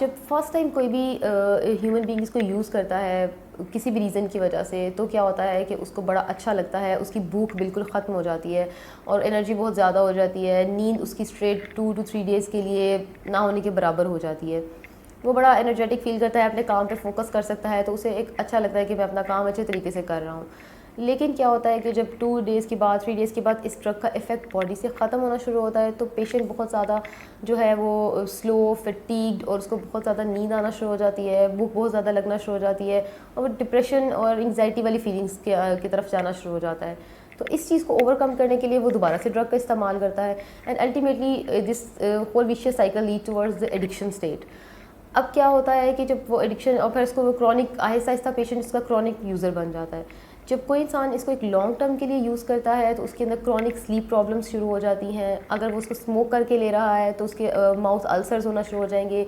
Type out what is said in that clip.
जब first time कोई भी ह्यूमन बीइंग इसको यूज़ करता है किसी भी रीज़न की वजह से, तो क्या होता है कि उसको बड़ा अच्छा लगता है, उसकी भूख बिल्कुल ख़त्म हो जाती है और एनर्जी बहुत ज़्यादा हो जाती है। नींद उसकी स्ट्रेट 2 to 3 डेज़ के लिए ना होने के बराबर हो जाती है। वो बड़ा एनर्जेटिक फ़ील करता है, अपने काम पे फोकस कर सकता है, तो उसे एक अच्छा लगता है कि मैं अपना काम अच्छे तरीके से कर रहा हूँ। लेकिन क्या होता है कि जब 2 डेज़ के बाद 3 डेज़ के बाद इस ड्रग का इफ़ेक्ट बॉडी से ख़त्म होना शुरू होता है, तो पेशेंट बहुत ज़्यादा जो है वो स्लो, फटीग्ड और उसको बहुत ज़्यादा नींद आना शुरू हो जाती है, भूख बहुत ज़्यादा लगना शुरू हो जाती है और वो डिप्रेशन और एंग्जायटी वाली फीलिंग्स की तरफ जाना शुरू हो जाता है। तो इस चीज़ को ओवरकम करने के लिए वो दोबारा से ड्रग का इस्तेमाल करता है and ultimately this whole vicious cycle lead towards the addiction state. अब क्या होता है कि जब वो एडिक्शन और फिर उसको वो क्रॉनिक आहिस्ता आहिस्ता पेशेंट इसका क्रॉनिक यूज़र बन जाता है। जब कोई इंसान इसको एक लॉन्ग टर्म के लिए यूज़ करता है तो उसके अंदर क्रॉनिक स्लीप प्रॉब्लम्स शुरू हो जाती हैं। अगर वो उसको स्मोक करके ले रहा है तो उसके माउथ अल्सर्स होना शुरू हो जाएंगे।